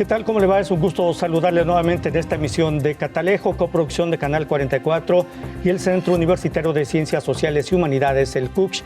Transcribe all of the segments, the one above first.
¿Qué tal? ¿Cómo le va? Es un gusto saludarle nuevamente de esta emisión de Catalejo, coproducción de Canal 44 y el Centro Universitario de Ciencias Sociales y Humanidades, el CUCH.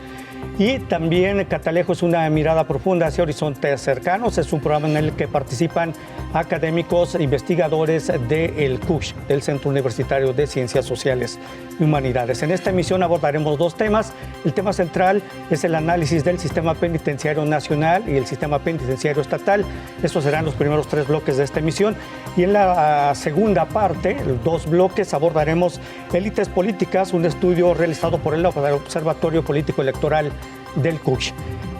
Y también Catalejo es una mirada profunda hacia horizontes cercanos. Es un programa en el que participan académicos, investigadores del CUCH, del Centro Universitario de Ciencias Sociales y Humanidades. En esta emisión abordaremos dos temas. El tema central es el análisis del sistema penitenciario nacional y el sistema penitenciario estatal. Estos serán los primeros 3 bloques de esta emisión. Y en la segunda parte, 2 bloques, abordaremos élites políticas, un estudio realizado por el Observatorio Político Electoral del CUCH.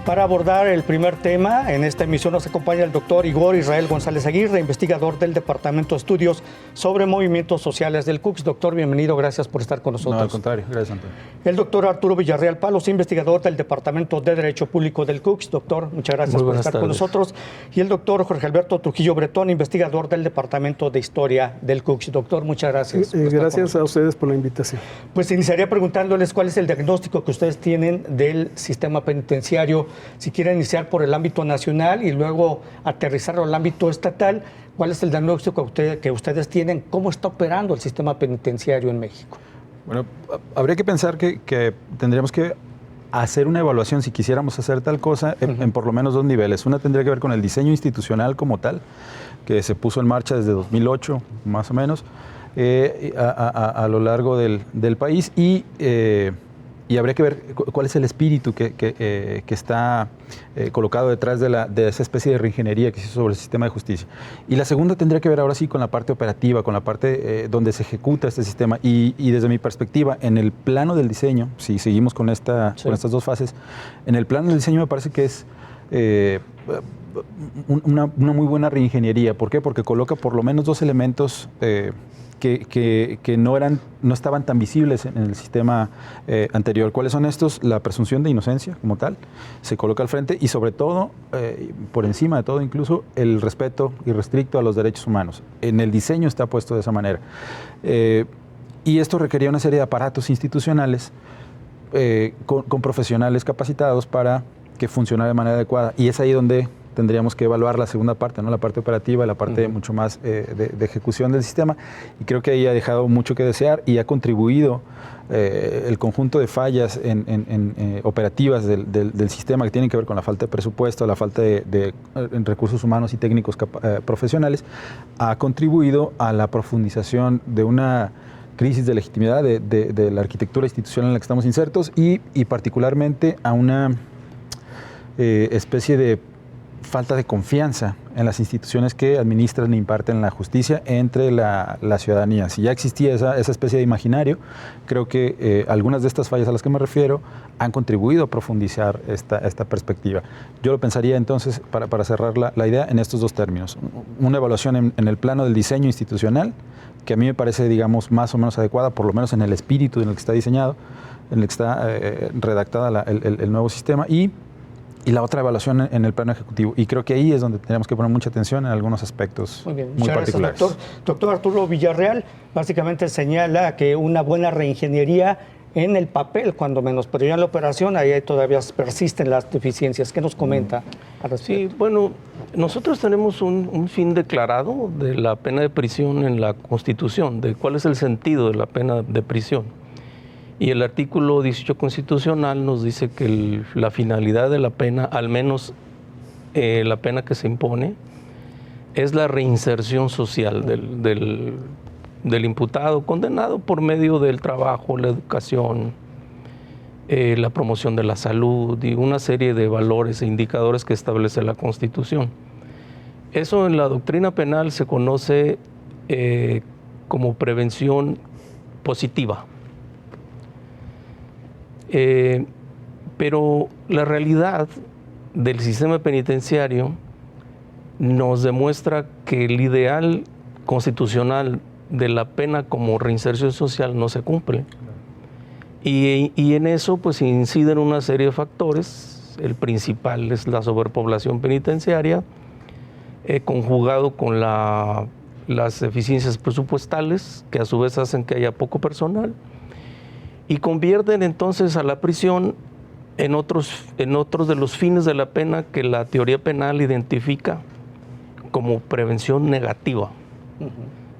Para abordar el primer tema, en esta emisión nos acompaña el doctor Igor Israel González Aguirre, investigador del Departamento de Estudios sobre Movimientos Sociales del CUCH. Doctor, bienvenido, gracias por estar con nosotros. No, al contrario, gracias, Antonio. El doctor Arturo Villarreal Palos, investigador del Departamento de Derecho Público del CUCH. Doctor, muchas gracias por estar con nosotros. Y el doctor Jorge Alberto Trujillo Bretón, investigador del Departamento de Historia del CUCH. Doctor, muchas gracias. Gracias a ustedes por la invitación. Pues iniciaría preguntándoles cuál es el diagnóstico que ustedes tienen del sistema penitenciario. Si quieren iniciar por el ámbito nacional y luego aterrizarlo al ámbito estatal, ¿cuál es el diagnóstico que ustedes tienen? ¿Cómo está operando el sistema penitenciario en México? Bueno, habría que pensar que tendríamos que hacer una evaluación, si quisiéramos hacer tal cosa, en por lo menos 2 niveles. Una tendría que ver con el diseño institucional como tal, que se puso en marcha desde 2008, más o menos, a lo largo del país, y habría que ver cuál es el espíritu que está colocado detrás de esa especie de reingeniería que se hizo sobre el sistema de justicia. Y la segunda tendría que ver ahora sí con la parte operativa, con la parte donde se ejecuta este sistema. Y desde mi perspectiva, en el plano del diseño, si seguimos con estas 2 fases, en el plano del diseño me parece que es una muy buena reingeniería. ¿Por qué? Porque coloca por lo menos 2 elementos que no estaban tan visibles en el sistema anterior. ¿Cuáles son estos? La presunción de inocencia como tal se coloca al frente y sobre todo, por encima de todo incluso, el respeto irrestricto a los derechos humanos. En el diseño está puesto de esa manera. Y esto requería una serie de aparatos institucionales con profesionales capacitados para que funcionara de manera adecuada. Y es ahí donde tendríamos que evaluar la segunda parte, ¿no? La parte operativa, la parte mucho más de ejecución del sistema. Y creo que ahí ha dejado mucho que desear y ha contribuido el conjunto de fallas operativas del sistema que tienen que ver con la falta de presupuesto, la falta de recursos humanos y técnicos profesionales, ha contribuido a la profundización de una crisis de legitimidad de la arquitectura institucional en la que estamos insertos y particularmente a una especie de falta de confianza en las instituciones que administran e imparten la justicia entre la ciudadanía. Si ya existía esa especie de imaginario, creo que algunas de estas fallas a las que me refiero han contribuido a profundizar esta perspectiva. Yo lo pensaría entonces, para cerrar la idea, en estos 2 términos. Una evaluación en el plano del diseño institucional, que a mí me parece, digamos, más o menos adecuada, por lo menos en el espíritu en el que está diseñado, en el que está redactada el nuevo sistema, y la otra evaluación en el plano ejecutivo. Y creo que ahí es donde tenemos que poner mucha atención en algunos aspectos muy particulares. Gracias, doctor Arturo Villarreal básicamente señala que una buena reingeniería en el papel, cuando menos, pero ya en la operación ahí todavía persisten las deficiencias. ¿Qué nos comenta al respecto? Sí, bueno, nosotros tenemos un fin declarado de la pena de prisión en la Constitución, de cuál es el sentido de la pena de prisión. Y el artículo 18 constitucional nos dice que la finalidad de la pena, al menos la pena que se impone, es la reinserción social del imputado condenado por medio del trabajo, la educación, la promoción de la salud y una serie de valores e indicadores que establece la Constitución. Eso en la doctrina penal se conoce como prevención positiva. Pero la realidad del sistema penitenciario nos demuestra que el ideal constitucional de la pena como reinserción social no se cumple. Y en eso pues inciden una serie de factores. El principal es la sobrepoblación penitenciaria, conjugado con las deficiencias presupuestales, que a su vez hacen que haya poco personal, y convierten entonces a la prisión en otros de los fines de la pena que la teoría penal identifica como prevención negativa.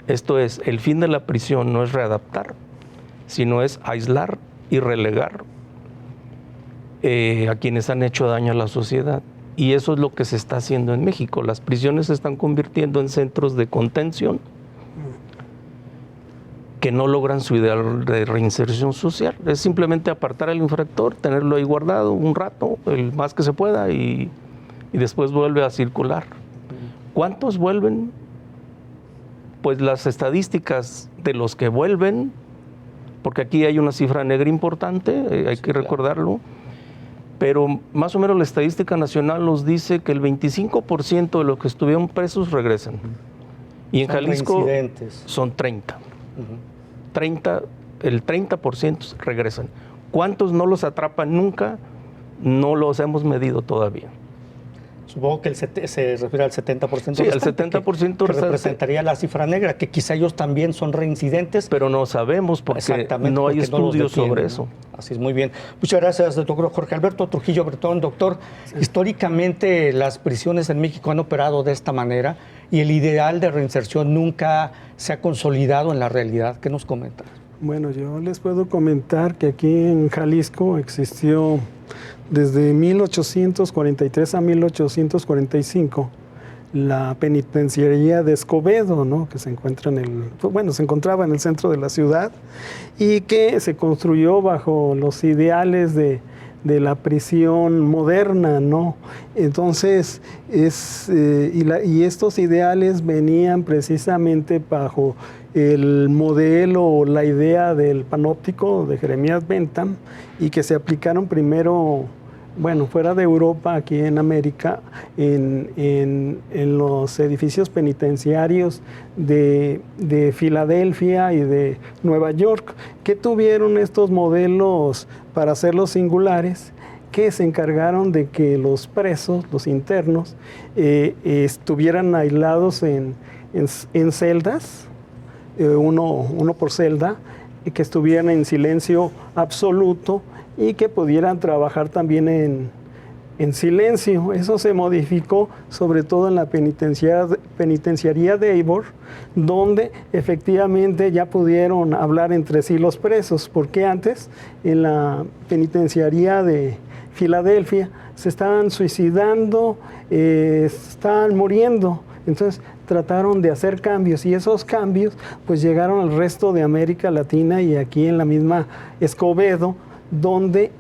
Esto es, el fin de la prisión no es readaptar, sino es aislar y relegar a quienes han hecho daño a la sociedad. Y eso es lo que se está haciendo en México. Las prisiones se están convirtiendo en centros de contención que no logran su ideal de reinserción social. Es simplemente apartar al infractor, tenerlo ahí guardado un rato, el más que se pueda, y después vuelve a circular. ¿Cuántos vuelven? Pues las estadísticas de los que vuelven, porque aquí hay una cifra negra importante, hay que recordarlo, pero más o menos la estadística nacional nos dice que el 25% de los que estuvieron presos regresan. Y en Jalisco son 30. El 30% regresan. ¿Cuántos no los atrapan nunca? No los hemos medido todavía. Supongo que se refiere al 70%. Sí, el 70% que representaría la cifra negra, que quizá ellos también son reincidentes. Pero no sabemos porque no hay estudios sobre eso. ¿No? Así es, muy bien. Muchas gracias, doctor Jorge Alberto Trujillo Bretón. Doctor, históricamente las prisiones en México han operado de esta manera y el ideal de reinserción nunca se ha consolidado en la realidad. ¿Qué nos comenta? Bueno, yo les puedo comentar que aquí en Jalisco existió desde 1843 a 1845 la penitenciaría de Escobedo, ¿no? Que se encuentra se encontraba en el centro de la ciudad y que se construyó bajo los ideales de la prisión moderna, ¿no? Entonces, y estos ideales venían precisamente bajo el modelo o la idea del panóptico de Jeremías Bentham y que se aplicaron primero, fuera de Europa, aquí en América, en los edificios penitenciarios de Filadelfia y de Nueva York, que tuvieron estos modelos para hacerlos singulares, que se encargaron de que los presos, los internos, estuvieran aislados en celdas, uno por celda, y que estuvieran en silencio absoluto y que pudieran trabajar también en silencio. Eso se modificó sobre todo en la penitenciaría de Eibor, donde efectivamente ya pudieron hablar entre sí los presos, porque antes en la penitenciaría de Filadelfia se estaban suicidando, estaban muriendo. Entonces trataron de hacer cambios y esos cambios pues llegaron al resto de América Latina y aquí en la misma Escobedo, donde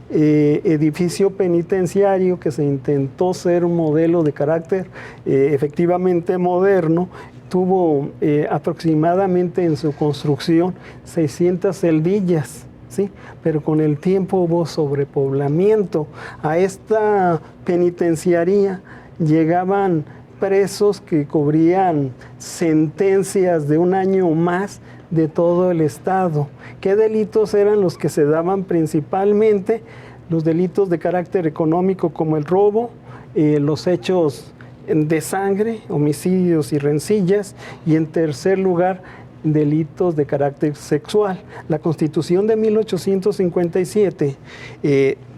edificio penitenciario que se intentó ser un modelo de carácter efectivamente moderno, tuvo aproximadamente en su construcción 600 celdillas, ¿sí? Pero con el tiempo hubo sobrepoblamiento. A esta penitenciaría llegaban presos que cubrían sentencias de 1 año o más de todo el estado. ¿Qué delitos eran los que se daban principalmente? Los delitos de carácter económico como el robo, los hechos de sangre, homicidios y rencillas, y en tercer lugar, delitos de carácter sexual. La Constitución de 1857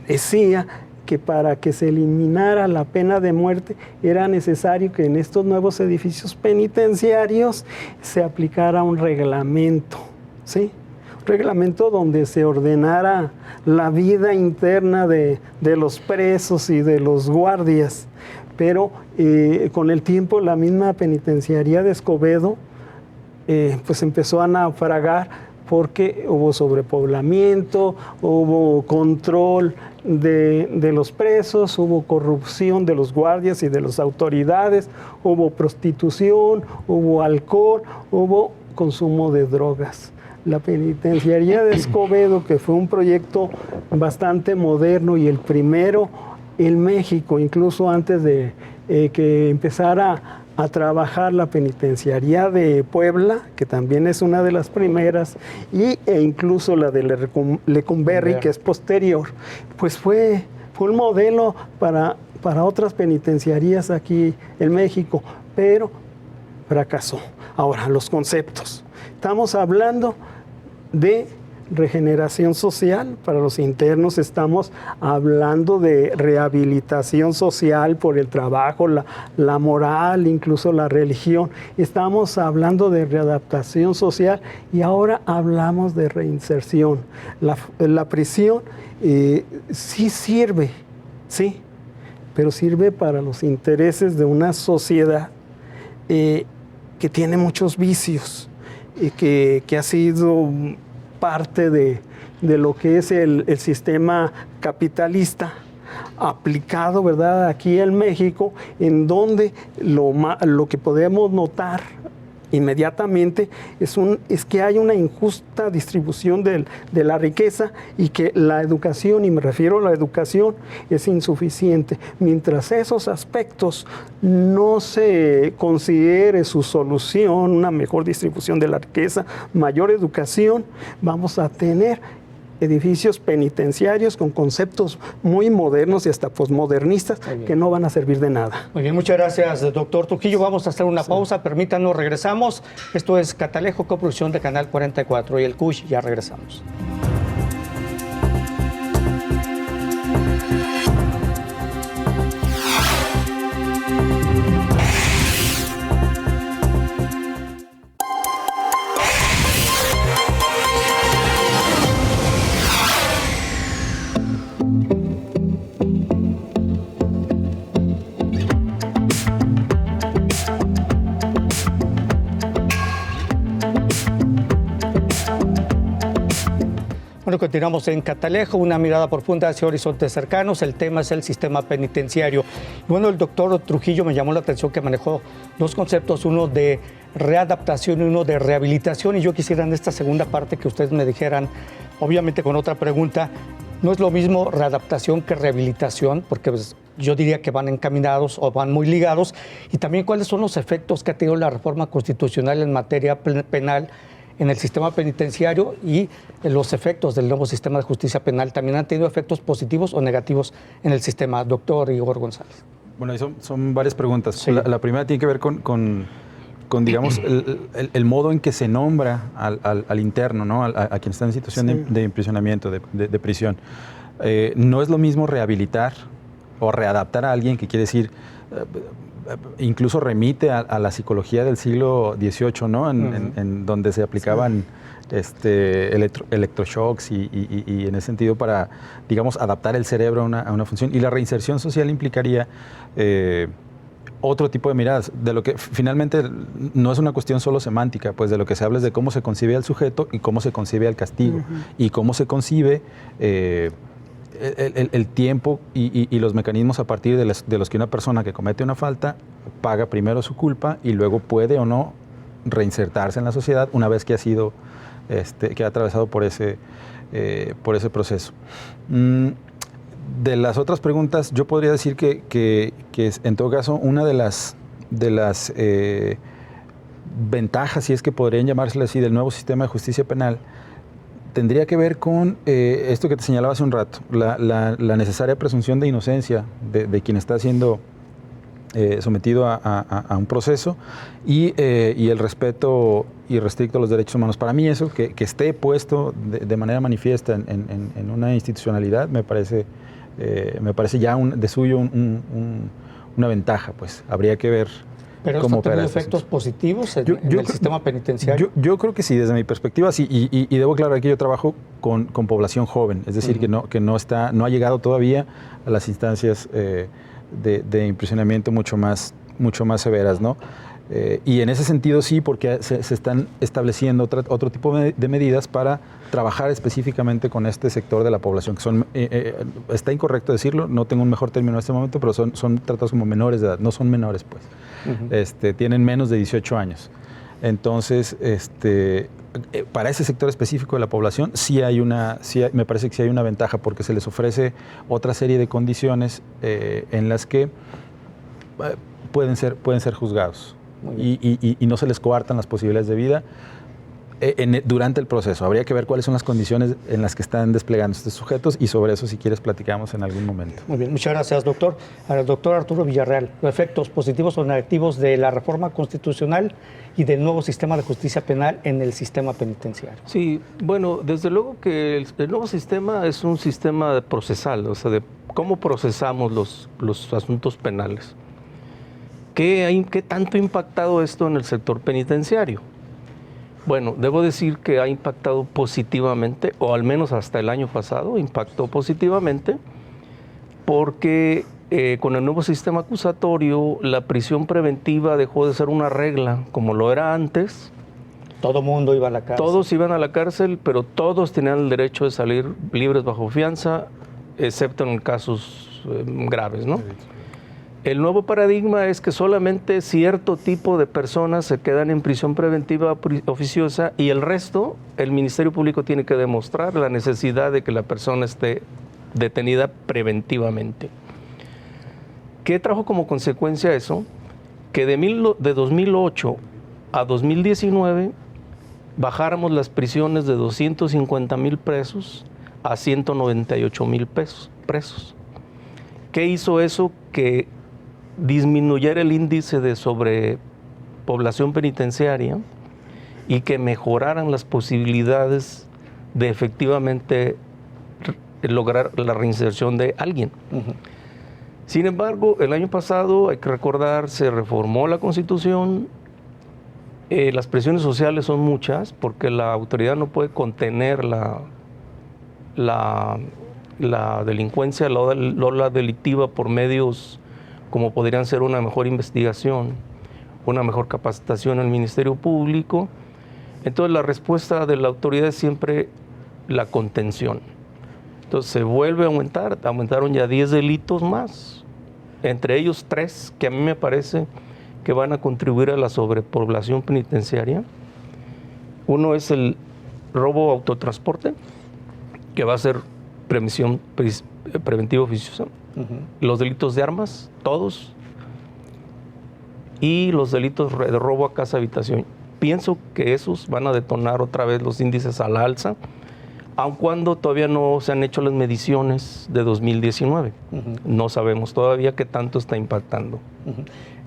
decía que para que se eliminara la pena de muerte era necesario que en estos nuevos edificios penitenciarios se aplicara un reglamento, ¿sí? Un reglamento donde se ordenara la vida interna de los presos y de los guardias. Pero con el tiempo la misma penitenciaría de Escobedo pues empezó a naufragar porque hubo sobrepoblamiento, hubo control de los presos, hubo corrupción de los guardias y de las autoridades, hubo prostitución, hubo alcohol, hubo consumo de drogas. La penitenciaría de Escobedo, que fue un proyecto bastante moderno y el primero en México, incluso antes de que empezara a trabajar la penitenciaría de Puebla, que también es una de las primeras, e incluso la de Lecumberri, que es posterior, pues fue un modelo para otras penitenciarías aquí en México, pero fracasó. Ahora, los conceptos. Estamos hablando de regeneración social. Para los internos estamos hablando de rehabilitación social por el trabajo, la moral, incluso la religión. Estamos hablando de readaptación social y ahora hablamos de reinserción. La prisión sí sirve, sí, pero sirve para los intereses de una sociedad que tiene muchos vicios y que ha sido parte de lo que es el sistema capitalista aplicado, ¿verdad?, aquí en México, en donde lo que podemos notar inmediatamente es que hay una injusta distribución de la riqueza y que la educación, y me refiero a la educación, es insuficiente. Mientras esos aspectos no se considere su solución, una mejor distribución de la riqueza, mayor educación, vamos a tener edificios penitenciarios con conceptos muy modernos y hasta posmodernistas que no van a servir de nada. Muy bien, muchas gracias, doctor Trujillo. Vamos a hacer una pausa, permítanos, regresamos. Esto es Catalejo, coproducción de Canal 44 y el CUSH. Ya regresamos. Bueno, continuamos en Catalejo, una mirada profunda hacia horizontes cercanos. El tema es el sistema penitenciario. Bueno, el doctor Trujillo me llamó la atención que manejó dos conceptos, uno de readaptación y uno de rehabilitación. Y yo quisiera en esta segunda parte que ustedes me dijeran, obviamente con otra pregunta, no es lo mismo readaptación que rehabilitación, porque pues, yo diría que van encaminados o van muy ligados. Y también cuáles son los efectos que ha tenido la reforma constitucional en materia penal en el sistema penitenciario y los efectos del nuevo sistema de justicia penal. ¿También han tenido efectos positivos o negativos en el sistema? Doctor Igor González. Bueno, son varias preguntas. Sí. La primera tiene que ver con digamos, el modo en que se nombra al interno, ¿no? a quien está en situación de imprisionamiento, de prisión. No es lo mismo rehabilitar o readaptar a alguien, que quiere decir... incluso remite a la psicología del siglo XVIII, ¿no? En donde se aplicaban electroshocks y en ese sentido para, digamos, adaptar el cerebro a una función. Y la reinserción social implicaría otro tipo de miradas, de lo que finalmente no es una cuestión solo semántica, pues de lo que se habla es de cómo se concibe al sujeto y cómo se concibe al castigo, y cómo se concibe... el tiempo y los mecanismos a partir de los que una persona que comete una falta paga primero su culpa y luego puede o no reinsertarse en la sociedad una vez que ha sido que ha atravesado por ese proceso. De las otras preguntas, yo podría decir que en todo caso una de las ventajas, si es que podrían llamársele así, del nuevo sistema de justicia penal tendría que ver con esto que te señalaba hace un rato, la necesaria presunción de inocencia de quien está siendo sometido a un proceso y el respeto irrestricto a los derechos humanos. Para mí eso, que esté puesto de manera manifiesta en una institucionalidad, me parece ya de suyo una ventaja, pues habría que ver. ¿Pero esto ha tenido efectos positivos en el sistema penitenciario? Yo creo que sí, desde mi perspectiva sí, y debo aclarar que yo trabajo con población joven, es decir, que no ha llegado todavía a las instancias de imprisionamiento mucho más severas, ¿no? Y en ese sentido sí, porque se están estableciendo otro tipo de medidas para trabajar específicamente con este sector de la población, que son, está incorrecto decirlo, no tengo un mejor término en este momento, pero son tratados como menores de edad, no son menores, pues. Tienen menos de 18 años. Entonces, para ese sector específico de la población me parece que sí hay una ventaja, porque se les ofrece otra serie de condiciones en las que pueden ser juzgados y no se les coartan las posibilidades de vida durante el proceso. Habría que ver cuáles son las condiciones en las que están desplegando estos sujetos y sobre eso, si quieres, platicamos en algún momento. Muy bien, muchas gracias, doctor. Al doctor Arturo Villarreal, los efectos positivos o negativos de la reforma constitucional y del nuevo sistema de justicia penal en el sistema penitenciario. Sí, bueno, desde luego que el nuevo sistema es un sistema procesal, o sea, de cómo procesamos los asuntos penales. ¿Qué tanto ha impactado esto en el sector penitenciario? Bueno, debo decir que ha impactado positivamente, o al menos hasta el año pasado impactó positivamente, porque con el nuevo sistema acusatorio la prisión preventiva dejó de ser una regla como lo era antes. Todo mundo iba a la cárcel. Todos iban a la cárcel, pero todos tenían el derecho de salir libres bajo fianza, excepto en casos graves, ¿no? El nuevo paradigma es que solamente cierto tipo de personas se quedan en prisión preventiva oficiosa y el resto, el Ministerio Público tiene que demostrar la necesidad de que la persona esté detenida preventivamente. ¿Qué trajo como consecuencia eso? Que de 2008 a 2019 bajáramos las prisiones de 250,000 presos a 198,000 presos. ¿Qué hizo eso? Que disminuyera el índice de sobrepoblación penitenciaria y que mejoraran las posibilidades de efectivamente lograr la reinserción de alguien. Sin embargo, el año pasado, hay que recordar, se reformó la Constitución. Las presiones sociales son muchas porque la autoridad no puede contener la delincuencia, la delictiva por medios como podrían ser una mejor investigación, una mejor capacitación al Ministerio Público. Entonces la respuesta de la autoridad es siempre la contención. Entonces se vuelve a aumentar, aumentaron ya 10 delitos más, entre ellos 3 que a mí me parece que van a contribuir a la sobrepoblación penitenciaria. Uno es el robo autotransporte, que va a ser preventiva oficiosa. Los delitos de armas, todos, y los delitos de robo a casa habitación. Pienso que esos van a detonar otra vez los índices al alza, aun cuando todavía no se han hecho las mediciones de 2019. No sabemos todavía qué tanto está impactando.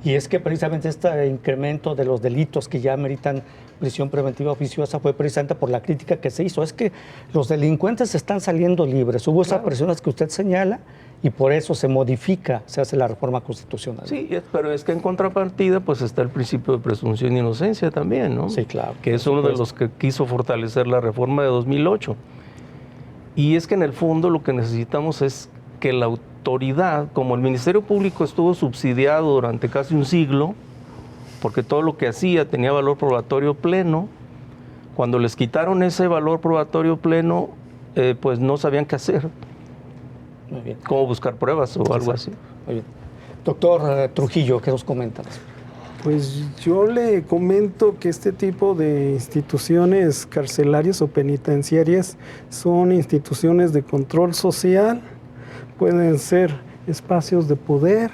Y es que precisamente este incremento de los delitos que ya meritan prisión preventiva oficiosa fue precisamente por la crítica que se hizo. Es que los delincuentes están saliendo libres. Hubo esas presiones que usted señala y por eso se modifica, se hace la reforma constitucional. Sí, pero es que en contrapartida pues está el principio de presunción de inocencia también, ¿no? Sí, claro. Que es uno de los que quiso fortalecer la reforma de 2008. Y es que en el fondo lo que necesitamos es que la autoridad, como el Ministerio Público estuvo subsidiado durante casi un siglo, porque todo lo que hacía tenía valor probatorio pleno, cuando les quitaron ese valor probatorio pleno, pues no sabían qué hacer. Muy bien. Cómo buscar pruebas o algo así. Muy bien. Doctor Trujillo, ¿qué nos comentas? Pues yo le comento que este tipo de instituciones carcelarias o penitenciarias son instituciones de control social, pueden ser espacios de poder,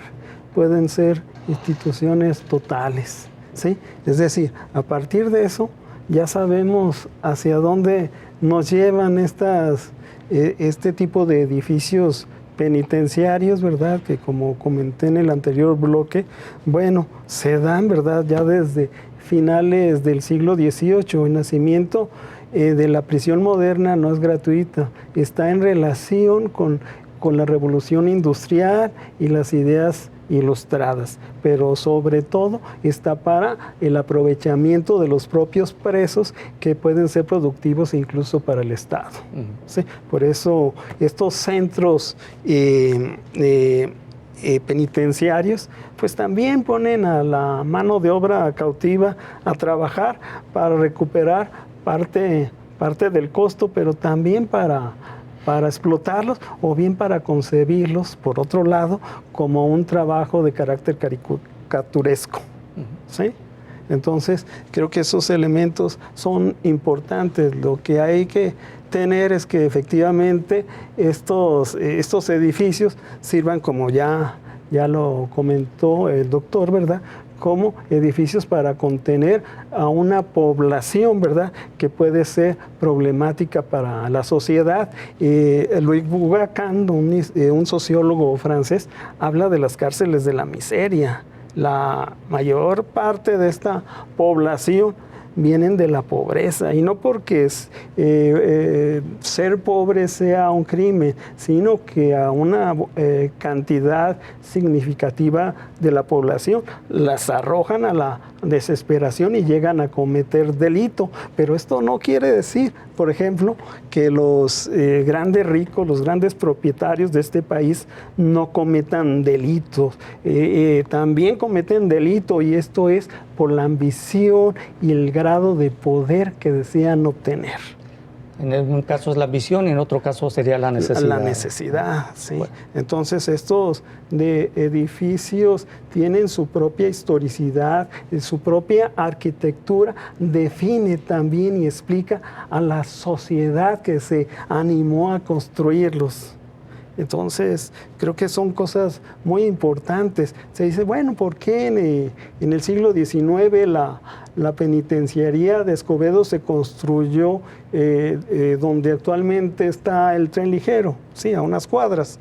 pueden ser instituciones totales, ¿sí? Es decir, a partir de eso ya sabemos hacia dónde nos llevan este tipo de edificios penitenciarios, ¿verdad? Que como comenté en el anterior bloque, bueno, se dan, ¿verdad? Ya desde finales del siglo XVIII, el nacimiento de la prisión moderna no es gratuita, está en relación con la revolución industrial y las ideas ilustradas, pero sobre todo está para el aprovechamiento de los propios presos que pueden ser productivos incluso para el Estado. ¿Sí? Por eso estos centros penitenciarios pues también ponen a la mano de obra cautiva a trabajar para recuperar parte del costo, pero también para explotarlos o bien para concebirlos, por otro lado, como un trabajo de carácter caricaturesco. ¿Sí? Entonces, creo que esos elementos son importantes. Lo que hay que tener es que efectivamente estos edificios sirvan, como ya lo comentó el doctor, ¿verdad?, como edificios para contener a una población, ¿verdad?, que puede ser problemática para la sociedad. Louis Bougacan, un sociólogo francés, habla de las cárceles de la miseria. La mayor parte de esta población vienen de la pobreza, y no porque ser pobre sea un crimen, sino que a una cantidad significativa de la población las arrojan a la desesperación y llegan a cometer delito. Pero esto no quiere decir, por ejemplo, que los grandes ricos, los grandes propietarios de este país no cometan delitos. También cometen delito, y esto es por la ambición y el grado de poder que desean obtener. En un caso es la ambición y en otro caso sería la necesidad. La necesidad, sí. Bueno. Entonces estos edificios tienen su propia historicidad, su propia arquitectura, define también y explica a la sociedad que se animó a construirlos. Entonces, creo que son cosas muy importantes. Se dice, bueno, ¿por qué en el siglo XIX la penitenciaría de Escobedo se construyó donde actualmente está el tren ligero? Sí, a unas cuadras.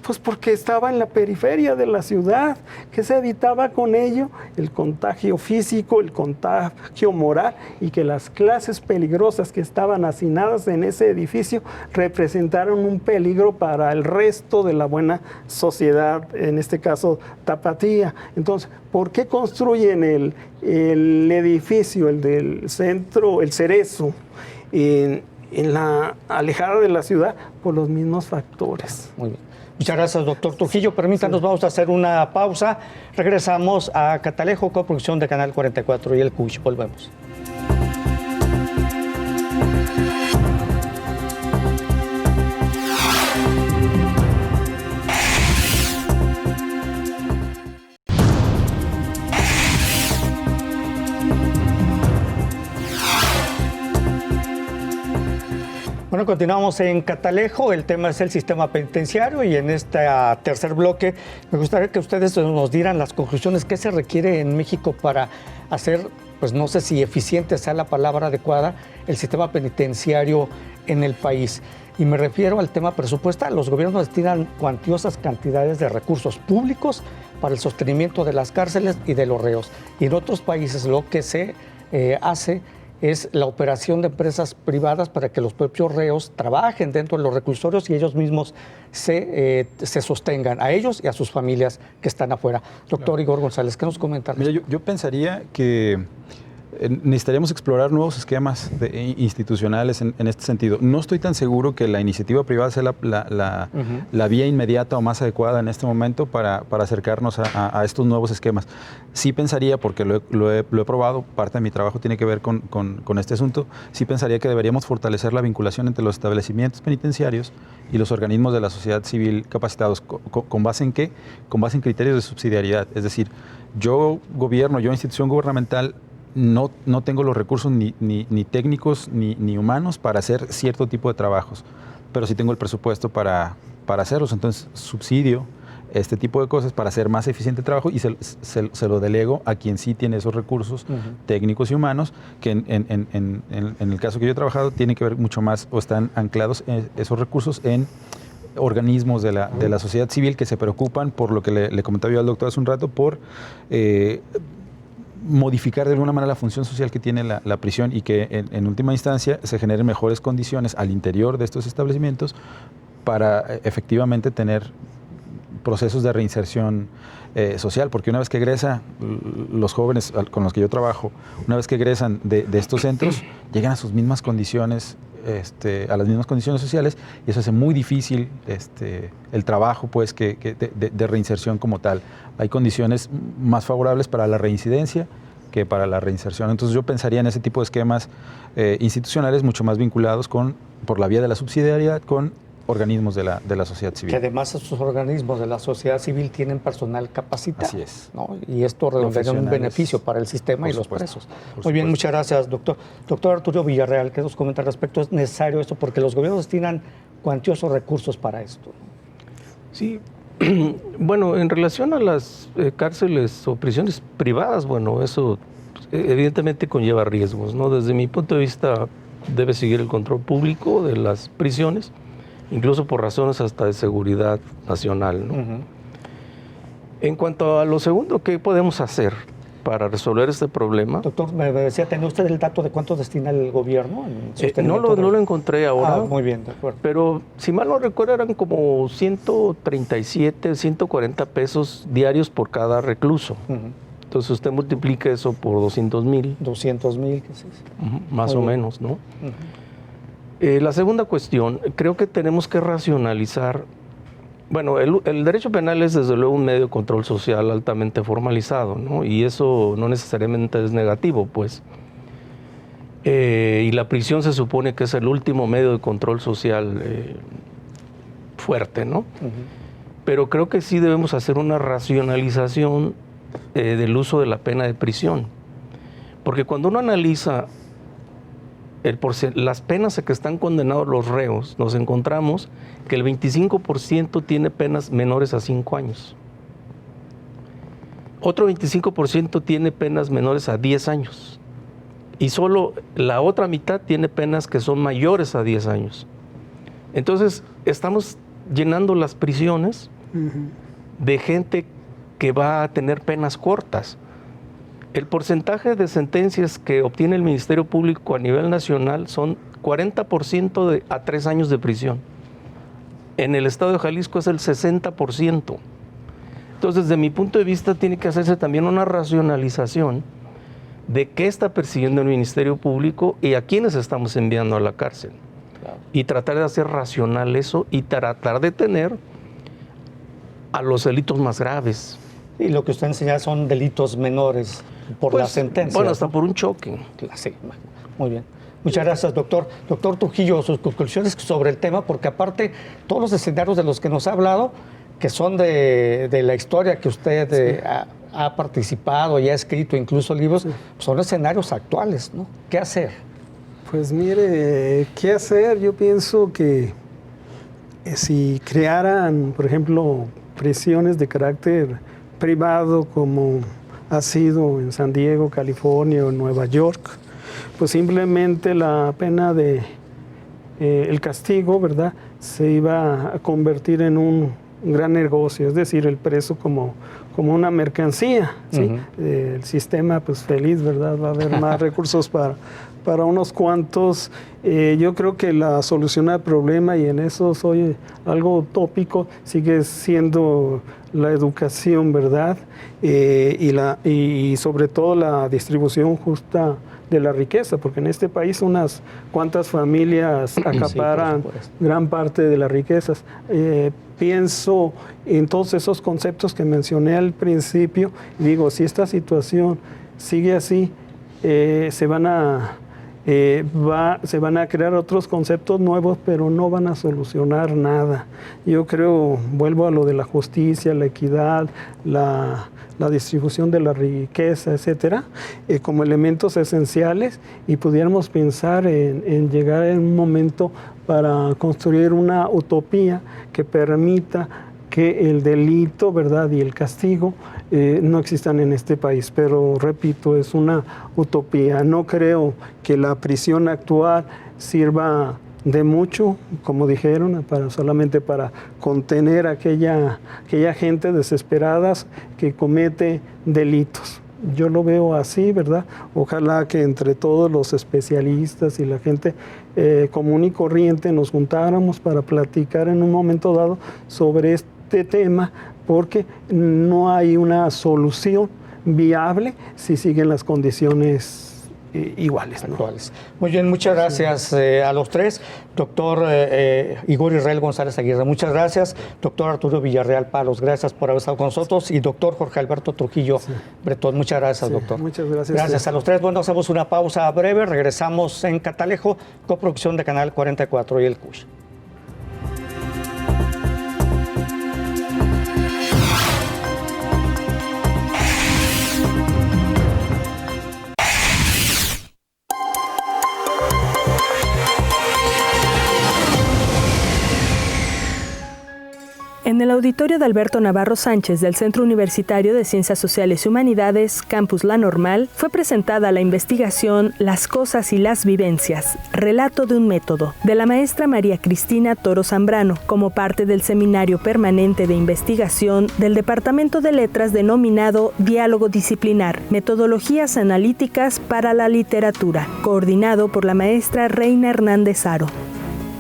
Pues porque estaba en la periferia de la ciudad. ¿Qué se evitaba con ello? El contagio físico, el contagio moral, y que las clases peligrosas que estaban hacinadas en ese edificio representaron un peligro para el resto de la buena sociedad, en este caso tapatía. Entonces, ¿por qué construyen el edificio, el del centro, el Cerezo, en la alejada de la ciudad? Por los mismos factores. Muy bien. Muchas gracias, doctor Trujillo. Permítanos, vamos a hacer una pausa. Regresamos a Catalejo, coproducción de Canal 44 y el CUSH. Volvemos. Bueno, continuamos en Catalejo. El tema es el sistema penitenciario, y en este tercer bloque me gustaría que ustedes nos dieran las conclusiones que se requiere en México para hacer, pues no sé si eficiente sea la palabra adecuada, el sistema penitenciario en el país. Y me refiero al tema presupuestal. Los gobiernos destinan cuantiosas cantidades de recursos públicos para el sostenimiento de las cárceles y de los reos. Y en otros países lo que se hace es la operación de empresas privadas para que los propios reos trabajen dentro de los reclusorios y ellos mismos se sostengan, a ellos y a sus familias que están afuera. Doctor Igor González, ¿qué nos comenta? Mira, yo pensaría que necesitaríamos explorar nuevos esquemas institucionales en este sentido. No estoy tan seguro que la iniciativa privada sea la vía inmediata o más adecuada en este momento para acercarnos a estos nuevos esquemas. Sí pensaría, porque lo he probado, parte de mi trabajo tiene que ver con este asunto, sí pensaría que deberíamos fortalecer la vinculación entre los establecimientos penitenciarios y los organismos de la sociedad civil capacitados. ¿Con base en qué? Con base en criterios de subsidiariedad. Es decir, yo gobierno, yo institución gubernamental, no tengo los recursos ni técnicos ni humanos para hacer cierto tipo de trabajos, pero sí tengo el presupuesto para hacerlos. Entonces subsidio este tipo de cosas para hacer más eficiente el trabajo y se lo delego a quien sí tiene esos recursos técnicos y humanos, que en el caso que yo he trabajado tiene que ver mucho más, o están anclados esos recursos en organismos de la sociedad civil que se preocupan por lo que le comentaba yo al doctor hace un rato, por modificar de alguna manera la función social que tiene la prisión, y que en última instancia se generen mejores condiciones al interior de estos establecimientos para efectivamente tener procesos de reinserción social, porque una vez que egresan los jóvenes con los que yo trabajo, una vez que egresan de estos centros, llegan a sus mismas condiciones, a las mismas condiciones sociales, y eso hace muy difícil el trabajo pues, de reinserción como tal. Hay condiciones más favorables para la reincidencia que para la reinserción. Entonces yo pensaría en ese tipo de esquemas institucionales mucho más vinculados por la vía de la subsidiariedad con organismos de la sociedad civil. Que además esos organismos de la sociedad civil tienen personal capacitado. Así es. ¿no? Y esto redundaría en un beneficio para el sistema y los presos. Muy bien, muchas gracias, doctor. Doctor Arturo Villarreal, ¿qué nos comenta al respecto? ¿Es necesario esto? Porque los gobiernos destinan cuantiosos recursos para esto. Sí, Bueno, en relación a las cárceles o prisiones privadas, bueno, eso evidentemente conlleva riesgos, ¿no? Desde mi punto de vista debe seguir el control público de las prisiones, incluso por razones hasta de seguridad nacional, ¿no? En cuanto a lo segundo, ¿qué podemos hacer para resolver este problema? Doctor, me decía, ¿tenía usted el dato de cuánto destina el gobierno? No lo encontré ahora. Muy bien, de acuerdo. Pero si mal no recuerdo eran como 137, 140 pesos diarios por cada recluso. Entonces usted multiplica eso por 200,000. 200,000, ¿qué es eso? Más o menos, ¿no? La segunda cuestión, creo que tenemos que racionalizar. Bueno, el derecho penal es desde luego un medio de control social altamente formalizado, ¿no? Y eso no necesariamente es negativo, pues. Y la prisión se supone que es el último medio de control social fuerte, ¿no? Pero creo que sí debemos hacer una racionalización del uso de la pena de prisión. Porque cuando uno analiza las penas a que están condenados los reos, nos encontramos que el 25% tiene penas menores a 5 años. Otro 25% tiene penas menores a 10 años. Y solo la otra mitad tiene penas que son mayores a 10 años. Entonces, estamos llenando las prisiones de gente que va a tener penas cortas. El porcentaje de sentencias que obtiene el Ministerio Público a nivel nacional son 40% a 3 años de prisión. En el estado de Jalisco es el 60%. Entonces, desde mi punto de vista, tiene que hacerse también una racionalización de qué está persiguiendo el Ministerio Público y a quiénes estamos enviando a la cárcel. Claro. Y tratar de hacer racional eso y tratar de tener a los delitos más graves. Y lo que usted enseña son delitos menores por la sentencia. Bueno, hasta por un choque. Sí, muy bien. Muchas gracias, doctor. Doctor Trujillo, sus conclusiones sobre el tema, porque aparte todos los escenarios de los que nos ha hablado, que son de la historia que usted ha participado y ha escrito, incluso libros, son escenarios actuales, ¿no? ¿Qué hacer? Pues mire, ¿qué hacer? Yo pienso que si crearan, por ejemplo, prisiones de carácter privado como ha sido en San Diego, California o en Nueva York, pues simplemente la pena de el castigo, ¿verdad?, se iba a convertir en un gran negocio, es decir, el preso como una mercancía, ¿sí? El sistema, pues feliz, ¿verdad?, va a haber más recursos para unos cuantos. Yo creo que la solución al problema, y en eso soy algo utópico, sigue siendo la educación, ¿verdad? Y sobre todo la distribución justa de la riqueza, porque en este país unas cuantas familias acaparan gran parte de las riquezas. Pienso en todos esos conceptos que mencioné al principio, y digo, si esta situación sigue así, se van a crear otros conceptos nuevos, pero no van a solucionar nada. Yo creo, vuelvo a lo de la justicia, la equidad, la distribución de la riqueza, etcétera, como elementos esenciales, y pudiéramos pensar en llegar en un momento para construir una utopía que permita que el delito, ¿verdad?, y el castigo no existan en este país. Pero repito, es una utopía. No creo que la prisión actual sirva de mucho, como dijeron, solamente para contener a aquella gente desesperada que comete delitos. Yo lo veo así, ¿verdad? Ojalá que entre todos los especialistas y la gente común y corriente nos juntáramos para platicar en un momento dado sobre este tema, porque no hay una solución viable si siguen las condiciones iguales, ¿no? Actuales. Muy bien, muchas gracias a los tres. Doctor Igor Israel González Aguirre, muchas gracias. Doctor Arturo Villarreal Palos, gracias por haber estado con nosotros. Y doctor Jorge Alberto Trujillo Bretón, muchas gracias, doctor. Muchas gracias. Gracias a los tres. Bueno, hacemos una pausa breve, regresamos en Catalejo, coproducción de Canal 44 y el CUSH. En En el auditorio de Alberto Navarro Sánchez del Centro Universitario de Ciencias Sociales y Humanidades, Campus La Normal, fue presentada la investigación Las cosas y las vivencias, relato de un método, de la maestra María Cristina Toro Zambrano, como parte del seminario permanente de investigación del Departamento de Letras denominado Diálogo Disciplinar, Metodologías Analíticas para la Literatura, coordinado por la maestra Reina Hernández Haro.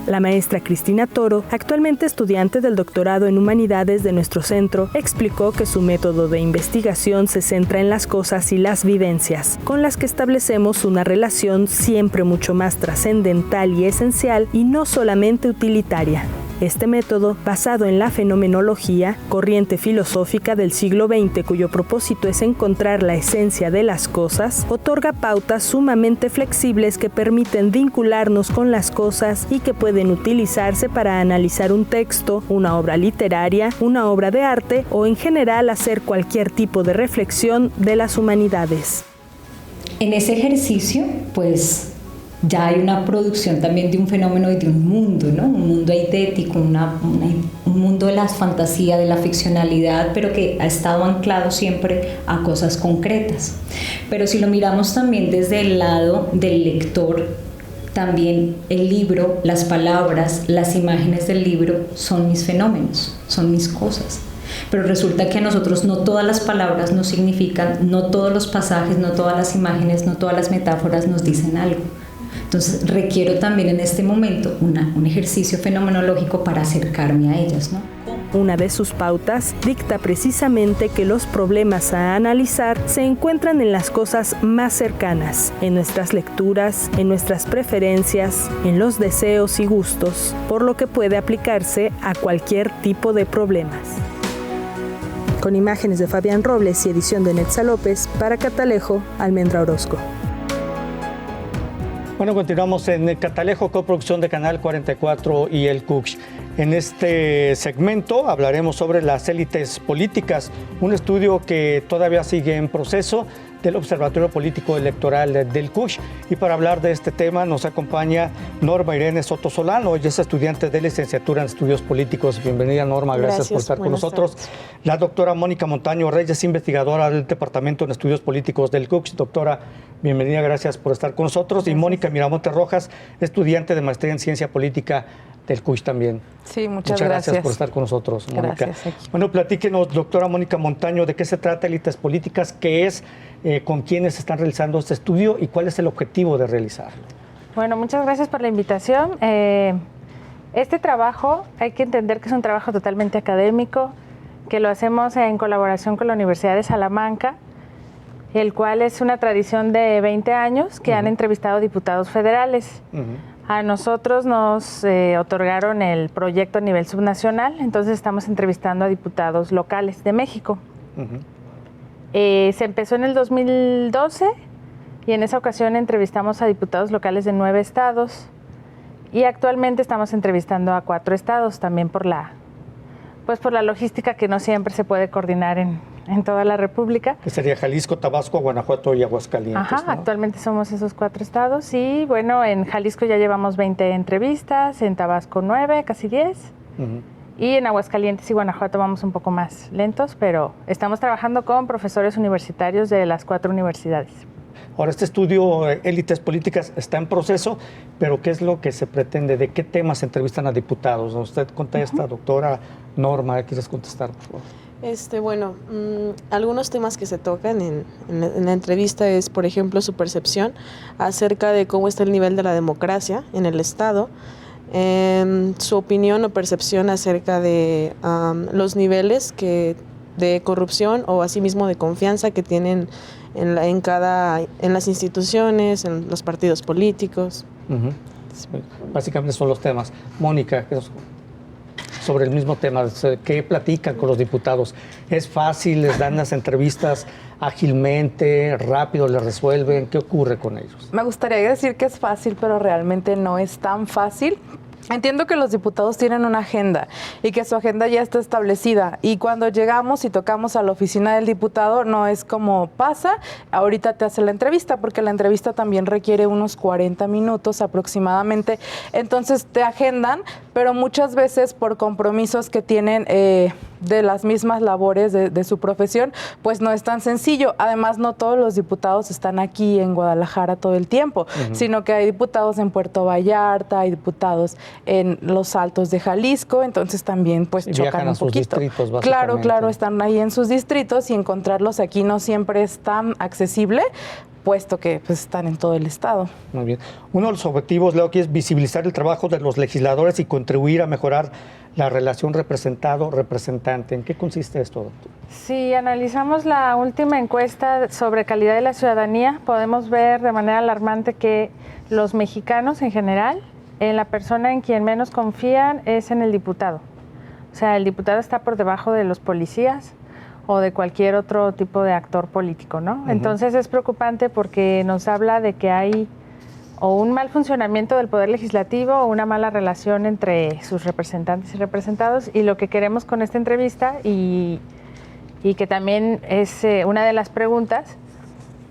La maestra Cristina Toro, actualmente estudiante del doctorado en Humanidades de nuestro centro, explicó que su método de investigación se centra en las cosas y las vivencias, con las que establecemos una relación siempre mucho más trascendental y esencial y no solamente utilitaria. Este método, basado en la fenomenología, corriente filosófica del siglo XX cuyo propósito es encontrar la esencia de las cosas, otorga pautas sumamente flexibles que permiten vincularnos con las cosas y que pueden utilizarse para analizar un texto, una obra literaria, una obra de arte o en general hacer cualquier tipo de reflexión de las humanidades. En ese ejercicio, pues, ya hay una producción también de un fenómeno y de un mundo, ¿no? Un mundo eidético, un mundo de la fantasía, de la ficcionalidad, pero que ha estado anclado siempre a cosas concretas. Pero si lo miramos también desde el lado del lector, también el libro, las palabras, las imágenes del libro son mis fenómenos, son mis cosas. Pero resulta que a nosotros no todas las palabras nos significan, no todos los pasajes, no todas las imágenes, no todas las metáforas nos dicen algo. Entonces requiero también en este momento un ejercicio fenomenológico para acercarme a ellas, ¿no? Una de sus pautas dicta precisamente que los problemas a analizar se encuentran en las cosas más cercanas, en nuestras lecturas, en nuestras preferencias, en los deseos y gustos, por lo que puede aplicarse a cualquier tipo de problemas. Con imágenes de Fabián Robles y edición de Netza López, para Catalejo, Almendra Orozco. Bueno, continuamos en Catalejo, coproducción de Canal 44 y el CUCH. En este segmento hablaremos sobre las élites políticas, un estudio que todavía sigue en proceso del Observatorio Político Electoral del CUCH. Y para hablar de este tema nos acompaña Norma Irene Soto Solano. Ella es estudiante de licenciatura en Estudios Políticos. Bienvenida, Norma. Gracias por estar con nosotros. La doctora Mónica Montaño Reyes, investigadora del Departamento en Estudios Políticos del CUCH. Doctora, bienvenida, gracias por estar con nosotros. Gracias. Y Mónica Miramontes Rojas, estudiante de maestría en Ciencia Política del CUCH también. Sí, muchas gracias por estar con nosotros, Mónica. Bueno, platíquenos, doctora Mónica Montaño, de qué se trata Élites Políticas, qué es, con quiénes están realizando este estudio y cuál es el objetivo de realizarlo. Bueno, muchas gracias por la invitación. Este trabajo hay que entender que es un trabajo totalmente académico, que lo hacemos en colaboración con la Universidad de Salamanca, el cual es una tradición de 20 años que han entrevistado diputados federales. A nosotros nos otorgaron el proyecto a nivel subnacional, entonces estamos entrevistando a diputados locales de México. Se empezó en el 2012 y en esa ocasión entrevistamos a diputados locales de 9 estados y actualmente estamos entrevistando a 4 estados, también por la logística que no siempre se puede coordinar en toda la República. Que sería Jalisco, Tabasco, Guanajuato y Aguascalientes. Ajá, ¿no? Actualmente somos esos 4 estados y bueno, en Jalisco ya llevamos 20 entrevistas, en Tabasco 9, casi 10. Y en Aguascalientes y Guanajuato vamos un poco más lentos, pero estamos trabajando con profesores universitarios de las 4 universidades. Ahora, este estudio, Élites Políticas, está en proceso, pero ¿qué es lo que se pretende? ¿De qué temas se entrevistan a diputados? Usted contesta, doctora Norma, ¿quieres contestar, por favor? Bueno, algunos temas que se tocan en la entrevista es, por ejemplo, su percepción acerca de cómo está el nivel de la democracia en el Estado, su opinión o percepción acerca de los niveles de corrupción o asimismo de confianza que tienen en las instituciones, en los partidos políticos. Básicamente son los temas. Mónica, sobre el mismo tema, ¿qué platican con los diputados? ¿Es fácil? ¿Les dan las entrevistas ágilmente, rápido, les resuelven? ¿Qué ocurre con ellos? Me gustaría decir que es fácil, pero realmente no es tan fácil. Entiendo que los diputados tienen una agenda y que su agenda ya está establecida y cuando llegamos y tocamos a la oficina del diputado no es como pasa, ahorita te hace la entrevista, porque la entrevista también requiere unos 40 minutos aproximadamente, entonces te agendan pero muchas veces por compromisos que tienen de las mismas labores de su profesión, pues no es tan sencillo. Además, no todos los diputados están aquí en Guadalajara todo el tiempo, sino que hay diputados en Puerto Vallarta, hay diputados en los Altos de Jalisco, entonces también pues chocan un poquito. Claro, están ahí en sus distritos y encontrarlos aquí no siempre es tan accesible, puesto que pues, están en todo el estado. Muy bien. Uno de los objetivos, Leo, aquí es visibilizar el trabajo de los legisladores y contribuir a mejorar la relación representado-representante. ¿En qué consiste esto, doctor? Si analizamos la última encuesta sobre calidad de la ciudadanía, podemos ver de manera alarmante que los mexicanos en general, en la persona en quien menos confían es en el diputado. O sea, el diputado está por debajo de los policías o de cualquier otro tipo de actor político, ¿no? Entonces es preocupante porque nos habla de que hay o un mal funcionamiento del Poder Legislativo o una mala relación entre sus representantes y representados, y lo que queremos con esta entrevista y que también es una de las preguntas,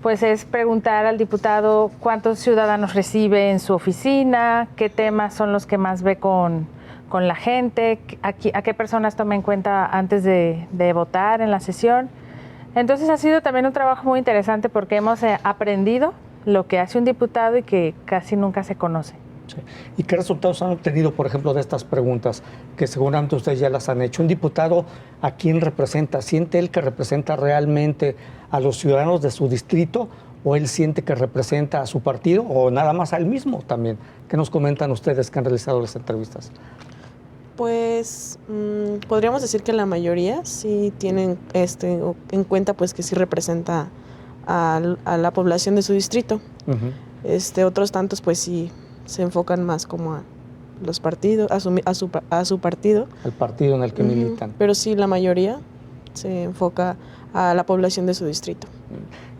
pues es preguntar al diputado cuántos ciudadanos recibe en su oficina, qué temas son los que más ve con la gente, a qué personas toma en cuenta antes de votar en la sesión. Entonces ha sido también un trabajo muy interesante porque hemos aprendido lo que hace un diputado y que casi nunca se conoce. Sí. ¿Y qué resultados han obtenido, por ejemplo, de estas preguntas que seguramente ustedes ya las han hecho? ¿Un diputado a quién representa? ¿Siente él que representa realmente a los ciudadanos de su distrito o él siente que representa a su partido o nada más a él mismo también? ¿Qué nos comentan ustedes que han realizado las entrevistas? Pues podríamos decir que la mayoría sí tienen en cuenta pues que sí representa a la población de su distrito. Otros tantos pues sí se enfocan más como a los partidos, a su partido. El partido en el que militan. Pero sí, la mayoría se enfoca a la población de su distrito.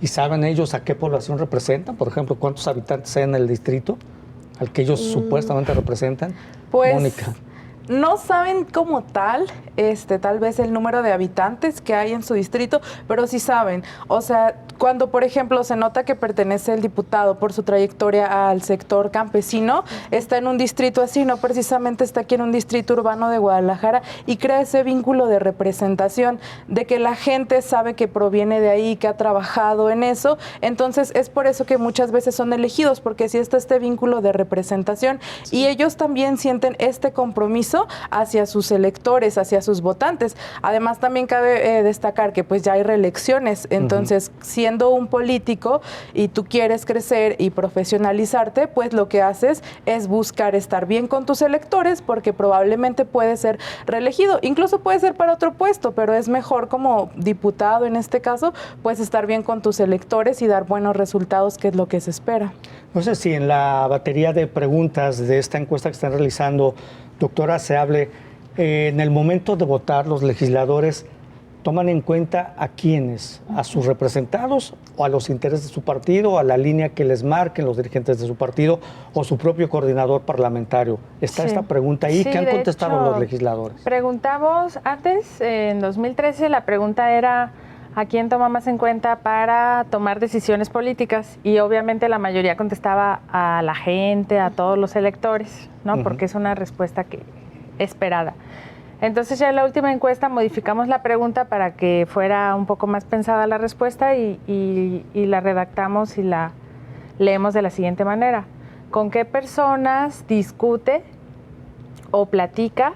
¿Y saben ellos a qué población representan? Por ejemplo, ¿cuántos habitantes hay en el distrito al que ellos supuestamente representan? Pues, Mónica. No saben como tal vez el número de habitantes que hay en su distrito, pero sí saben. O sea, cuando, por ejemplo, se nota que pertenece el diputado por su trayectoria al sector campesino, está en un distrito así, no precisamente está aquí en un distrito urbano de Guadalajara, y crea ese vínculo de representación, de que la gente sabe que proviene de ahí, que ha trabajado en eso. Entonces, es por eso que muchas veces son elegidos, porque sí está este vínculo de representación, y ellos también sienten este compromiso hacia sus electores, hacia sus votantes. Además, también cabe destacar que pues ya hay reelecciones, entonces siendo un político y tú quieres crecer y profesionalizarte, pues lo que haces es buscar estar bien con tus electores, porque probablemente puedes ser reelegido, incluso puede ser para otro puesto, pero es mejor como diputado en este caso, pues estar bien con tus electores y dar buenos resultados, que es lo que se espera. No sé si en la batería de preguntas de esta encuesta que están realizando, doctora, se hable, en el momento de votar, los legisladores toman en cuenta a quiénes, a sus representados o a los intereses de su partido, a la línea que les marquen los dirigentes de su partido o su propio coordinador parlamentario. Está esta pregunta ahí, ¿qué han contestado los legisladores? Preguntamos antes, en 2013, la pregunta era ¿a quién toma más en cuenta para tomar decisiones políticas? Y obviamente la mayoría contestaba a la gente, a todos los electores, ¿no? Porque es una respuesta esperada. Entonces ya en la última encuesta modificamos la pregunta para que fuera un poco más pensada la respuesta y la redactamos y la leemos de la siguiente manera. ¿Con qué personas discute o platica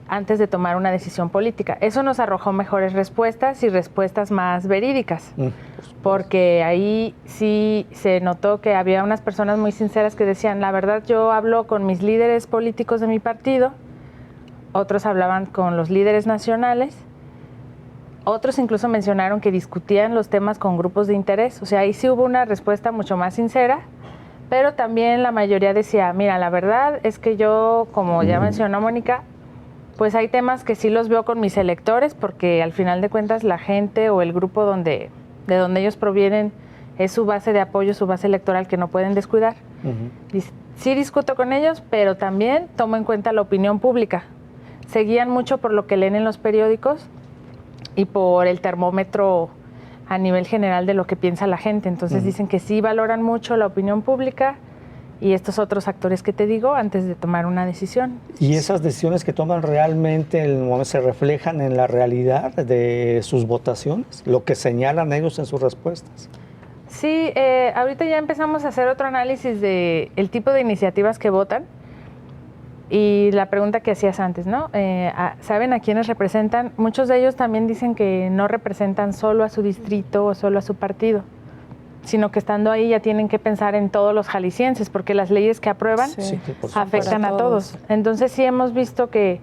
antes de tomar una decisión política? Eso nos arrojó mejores respuestas y respuestas más verídicas, porque ahí sí se notó que había unas personas muy sinceras que decían, la verdad, yo hablo con mis líderes políticos de mi partido, otros hablaban con los líderes nacionales, otros incluso mencionaron que discutían los temas con grupos de interés. O sea, ahí sí hubo una respuesta mucho más sincera, pero también la mayoría decía, mira, la verdad es que yo, como ya mencionó Mónica, pues hay temas que sí los veo con mis electores, porque al final de cuentas la gente o el grupo de donde ellos provienen es su base de apoyo, su base electoral que no pueden descuidar. Sí discuto con ellos, pero también tomo en cuenta la opinión pública. Se guían mucho por lo que leen en los periódicos y por el termómetro a nivel general de lo que piensa la gente. Entonces dicen que sí valoran mucho la opinión pública y estos otros actores que te digo antes de tomar una decisión. ¿Y esas decisiones que toman realmente se reflejan en la realidad de sus votaciones? ¿Lo que señalan ellos en sus respuestas? Sí, ahorita ya empezamos a hacer otro análisis de el tipo de iniciativas que votan y la pregunta que hacías antes, ¿no? ¿Saben a quiénes representan? Muchos de ellos también dicen que no representan solo a su distrito o solo a su partido, sino que estando ahí ya tienen que pensar en todos los jaliscienses, porque las leyes que aprueban afectan a todos. Entonces sí hemos visto que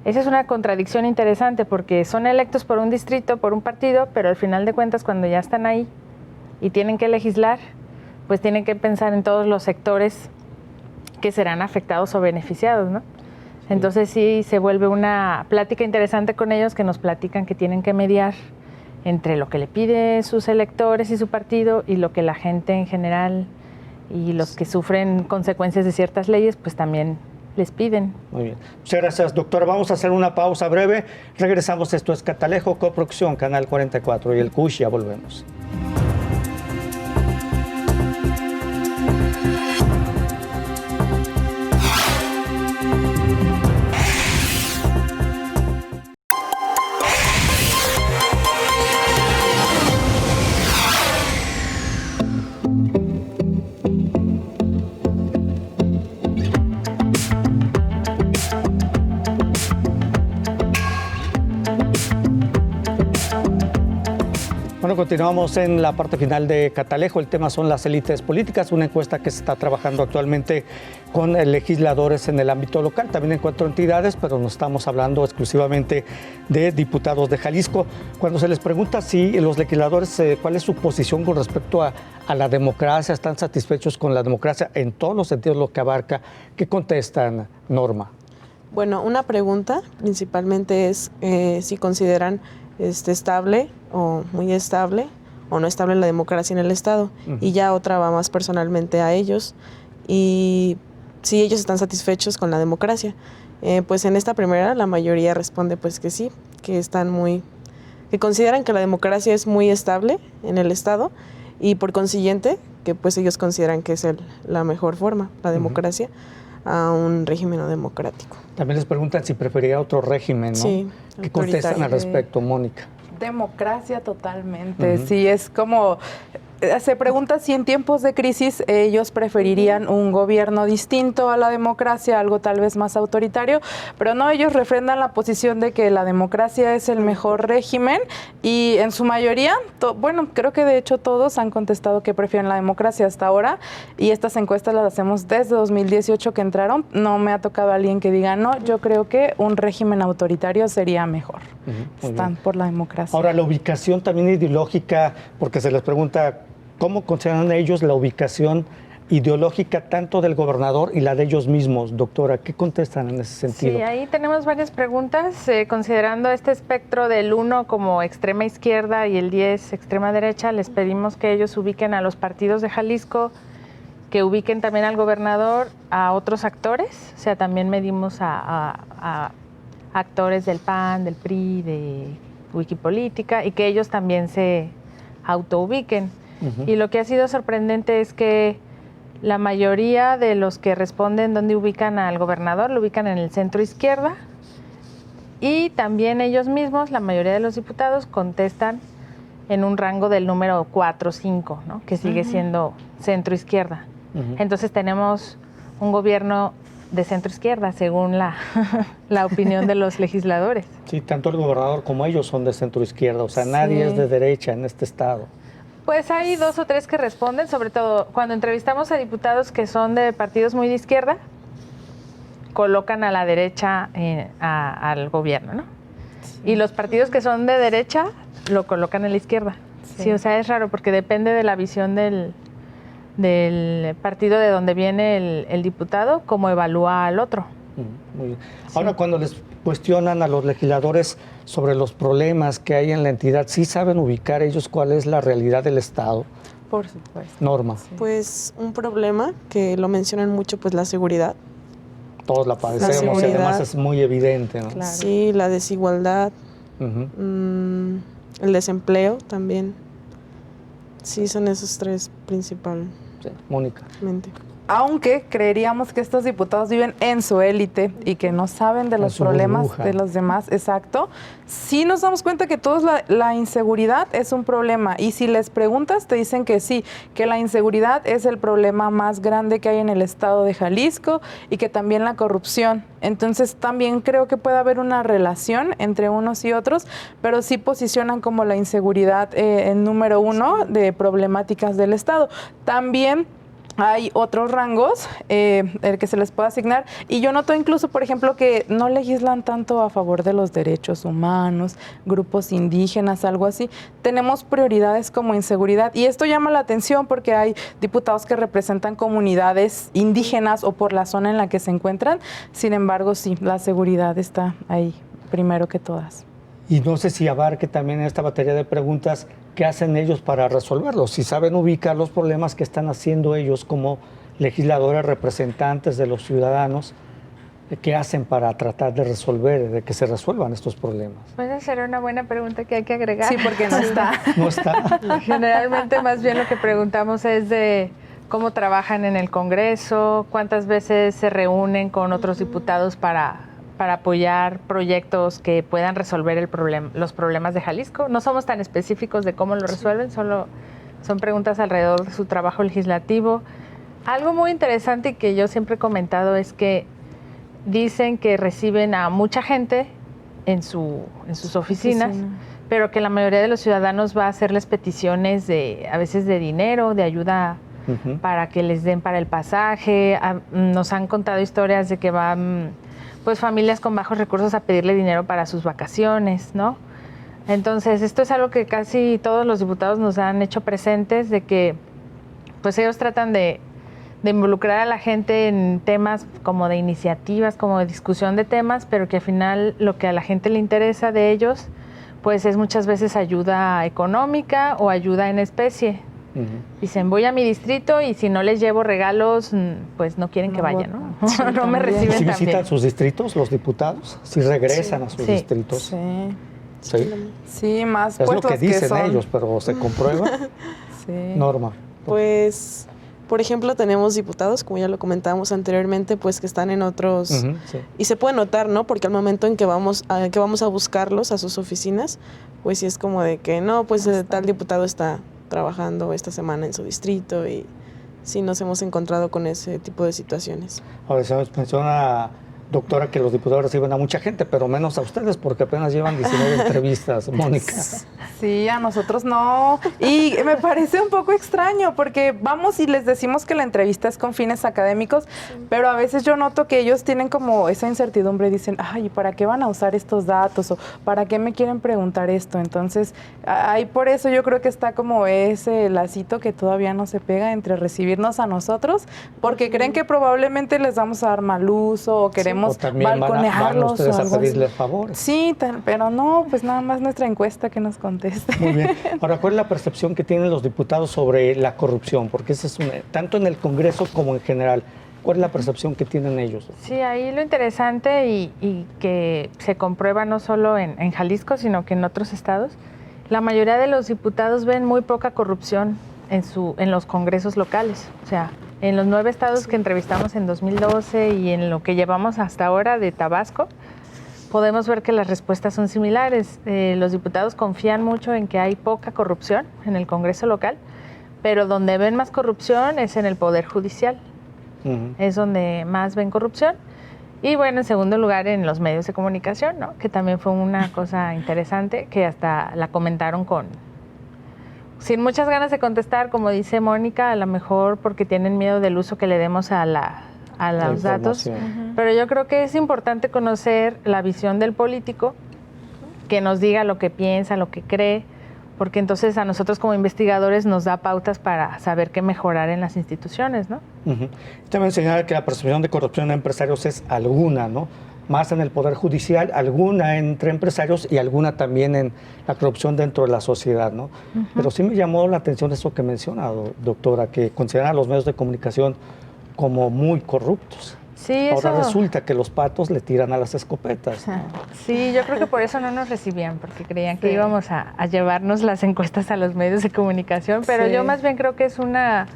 esa es una contradicción interesante, porque son electos por un distrito, por un partido, pero al final de cuentas cuando ya están ahí y tienen que legislar, pues tienen que pensar en todos los sectores que serán afectados o beneficiados, ¿no? Entonces sí se vuelve una plática interesante con ellos, que nos platican que tienen que mediar entre lo que le piden sus electores y su partido y lo que la gente en general y los que sufren consecuencias de ciertas leyes, pues también les piden. Muy bien. Muchas gracias, doctora. Vamos a hacer una pausa breve. Regresamos. Esto es Catalejo, coproducción, Canal 44 y el CUSH. Ya volvemos. Bueno, continuamos en la parte final de Catalejo. El tema son las élites políticas, una encuesta que se está trabajando actualmente con legisladores en el ámbito local, también en 4 entidades, pero no estamos hablando exclusivamente de diputados de Jalisco. Cuando se les pregunta si los legisladores, cuál es su posición con respecto a la democracia, están satisfechos con la democracia en todos los sentidos, lo que abarca, ¿qué contestan, Norma? Bueno, una pregunta principalmente es si consideran estable o muy estable o no estable la democracia en el Estado. Y ya otra va más personalmente a ellos y si ellos están satisfechos con la democracia. Pues en esta primera la mayoría responde pues que sí, que consideran que la democracia es muy estable en el Estado y por consiguiente que pues ellos consideran que es la mejor forma, la democracia, a un régimen no democrático. También les preguntan si preferiría otro régimen, ¿no? Sí. ¿Qué contestan al respecto, Mónica? Democracia totalmente, sí, es como... Se pregunta si en tiempos de crisis ellos preferirían un gobierno distinto a la democracia, algo tal vez más autoritario, pero no, ellos refrendan la posición de que la democracia es el mejor régimen y en su mayoría, bueno, creo que de hecho todos han contestado que prefieren la democracia hasta ahora y estas encuestas las hacemos desde 2018 que entraron, no me ha tocado alguien que diga no, yo creo que un régimen autoritario sería mejor. Están por la democracia. Ahora, la ubicación también ideológica, porque se les pregunta ¿cómo consideran ellos la ubicación ideológica tanto del gobernador y la de ellos mismos, doctora? ¿Qué contestan en ese sentido? Sí, ahí tenemos varias preguntas, considerando este espectro del 1 como extrema izquierda y el 10 extrema derecha, les pedimos que ellos ubiquen a los partidos de Jalisco, que ubiquen también al gobernador, a otros actores, o sea, también medimos a actores del PAN, del PRI, de Wikipolítica, y que ellos también se autoubiquen. Y lo que ha sido sorprendente es que la mayoría de los que responden dónde ubican al gobernador lo ubican en el centro izquierda y también ellos mismos, la mayoría de los diputados, contestan en un rango del número 4 o 5, ¿no? Que sigue siendo centro izquierda. Entonces tenemos un gobierno de centro izquierda, según la opinión de los legisladores. Sí, tanto el gobernador como ellos son de centro izquierda, o sea, nadie es de derecha en este estado. Pues hay 2 o 3 que responden, sobre todo cuando entrevistamos a diputados que son de partidos muy de izquierda, colocan a la derecha al gobierno, ¿no? Sí. Y los partidos que son de derecha lo colocan a la izquierda. Sí, o sea, es raro porque depende de la visión del partido de donde viene el diputado, cómo evalúa al otro. Muy bien. Ahora, cuando les cuestionan a los legisladores sobre los problemas que hay en la entidad, ¿sí saben ubicar ellos cuál es la realidad del Estado? Por supuesto. Norma. Sí. Pues un problema que lo mencionan mucho, pues la seguridad. Todos la padecemos y además es muy evidente, ¿no? Claro. Sí, la desigualdad, el desempleo también. Sí, son esos 3 principalmente. Sí. Mónica. aunque creeríamos que estos diputados viven en su élite y que no saben de los problemas burbuja de los demás, exacto, sí nos damos cuenta que todos la inseguridad es un problema, y si les preguntas te dicen que sí, que la inseguridad es el problema más grande que hay en el estado de Jalisco y que también la corrupción. Entonces también creo que puede haber una relación entre unos y otros, pero sí posicionan como la inseguridad en número uno de problemáticas del estado. También hay otros rangos el que se les puede asignar, y yo noto incluso, por ejemplo, que no legislan tanto a favor de los derechos humanos, grupos indígenas, algo así. Tenemos prioridades como inseguridad, y esto llama la atención porque hay diputados que representan comunidades indígenas o por la zona en la que se encuentran. Sin embargo, sí, la seguridad está ahí primero que todas. Y no sé si abarque también en esta batería de preguntas qué hacen ellos para resolverlos, si saben ubicar los problemas que están haciendo ellos como legisladores, representantes de los ciudadanos, qué hacen para tratar de resolver, de que se resuelvan estos problemas. Pues esa será una buena pregunta que hay que agregar. Sí, porque no está. No está. Generalmente más bien lo que preguntamos es de cómo trabajan en el Congreso, cuántas veces se reúnen con otros diputados para apoyar proyectos que puedan resolver los problemas de Jalisco. No somos tan específicos de cómo lo resuelven, solo son preguntas alrededor de su trabajo legislativo. Algo muy interesante y que yo siempre he comentado es que dicen que reciben a mucha gente en sus oficinas, pero que la mayoría de los ciudadanos va a hacerles peticiones a veces de dinero, de ayuda para que les den para el pasaje. Nos han contado historias de que van pues familias con bajos recursos a pedirle dinero para sus vacaciones, ¿no? Entonces, esto es algo que casi todos los diputados nos han hecho presentes, de que pues ellos tratan de involucrar a la gente en temas como de iniciativas, como de discusión de temas, pero que al final lo que a la gente le interesa de ellos, pues es muchas veces ayuda económica o ayuda en especie. Dicen, voy a mi distrito y si no les llevo regalos, pues no quieren que vayan, ¿no? Sí, no me reciben ¿Sí tan visitan bien. sus distritos los diputados? ¿Sí regresan a sus distritos? Sí. ¿Sí? Sí, más es pues lo que dicen son ellos, pero ¿se comprueba? Sí. Norma. Pues, por ejemplo, tenemos diputados, como ya lo comentábamos anteriormente, pues que están en otros... Sí. Y se puede notar, ¿no? Porque al momento en que vamos a buscarlos a sus oficinas, pues sí es como de que, no, pues tal diputado está trabajando esta semana en su distrito, y sí nos hemos encontrado con ese tipo de situaciones. Ahora se menciona, doctora, que los diputados reciben a mucha gente, pero menos a ustedes, porque apenas llevan 19 entrevistas, Mónica. Sí, a nosotros no. Y me parece un poco extraño, porque vamos y les decimos que la entrevista es con fines académicos, pero a veces yo noto que ellos tienen como esa incertidumbre, dicen, ay, ¿para qué van a usar estos datos? ¿O para qué me quieren preguntar esto? Entonces, ahí por eso yo creo que está como ese lacito que todavía no se pega entre recibirnos a nosotros, porque creen que probablemente les vamos a dar mal uso o queremos balconearlos. Van ustedes o algo a pedirles así. favores. Sí, pero no, pues nada más nuestra encuesta que nos conteste. Muy bien. Ahora, ¿cuál es la percepción que tienen los diputados sobre la corrupción? Porque ese es tanto en el Congreso como en general. ¿Cuál es la percepción que tienen ellos? Sí, ahí lo interesante y que se comprueba no solo en Jalisco, sino que en otros estados, la mayoría de los diputados ven muy poca corrupción en los congresos locales. O sea, en los 9 estados que entrevistamos en 2012 y en lo que llevamos hasta ahora de Tabasco, podemos ver que las respuestas son similares. Los diputados confían mucho en que hay poca corrupción en el Congreso local, pero donde ven más corrupción es en el Poder Judicial. Es donde más ven corrupción. Y bueno, en segundo lugar, en los medios de comunicación, ¿no? Que también fue una cosa interesante, que hasta la comentaron sin muchas ganas de contestar, como dice Mónica, a lo mejor porque tienen miedo del uso que le demos a los datos. Pero yo creo que es importante conocer la visión del político, que nos diga lo que piensa, lo que cree, porque entonces a nosotros como investigadores nos da pautas para saber qué mejorar en las instituciones, ¿no? También señala que la percepción de corrupción de empresarios es alguna, ¿no? Más en el Poder Judicial, alguna entre empresarios y alguna también en la corrupción dentro de la sociedad, ¿no? Pero sí me llamó la atención eso que menciona, doctora, que consideran a los medios de comunicación como muy corruptos. Sí, ahora eso... resulta que los patos le tiran a las escopetas, ¿no? Sí, yo creo que por eso no nos recibían, porque creían que íbamos a llevarnos las encuestas a los medios de comunicación, pero yo más bien creo que es una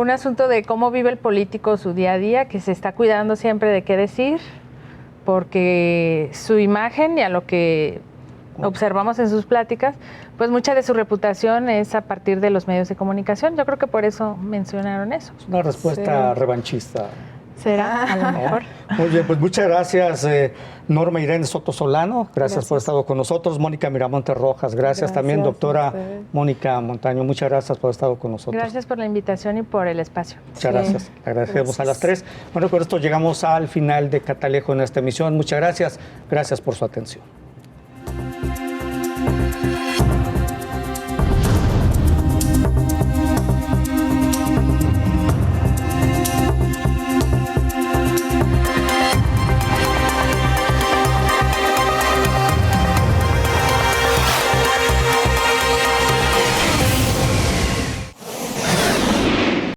un asunto de cómo vive el político su día a día, que se está cuidando siempre de qué decir, porque su imagen y a lo que observamos en sus pláticas, pues mucha de su reputación es a partir de los medios de comunicación. Yo creo que por eso mencionaron eso. Es una respuesta revanchista. ¿Será? A lo mejor. Muy bien, pues muchas gracias, Norma Irene Soto Solano. Gracias por estar con nosotros. Mónica Miramontes Rojas, gracias también, doctora Mónica Montaño. Muchas gracias por estar con nosotros. Gracias por la invitación y por el espacio. Muchas gracias. Le agradecemos a las tres. Bueno, con esto llegamos al final de Catalejo en esta emisión. Muchas gracias. Gracias por su atención.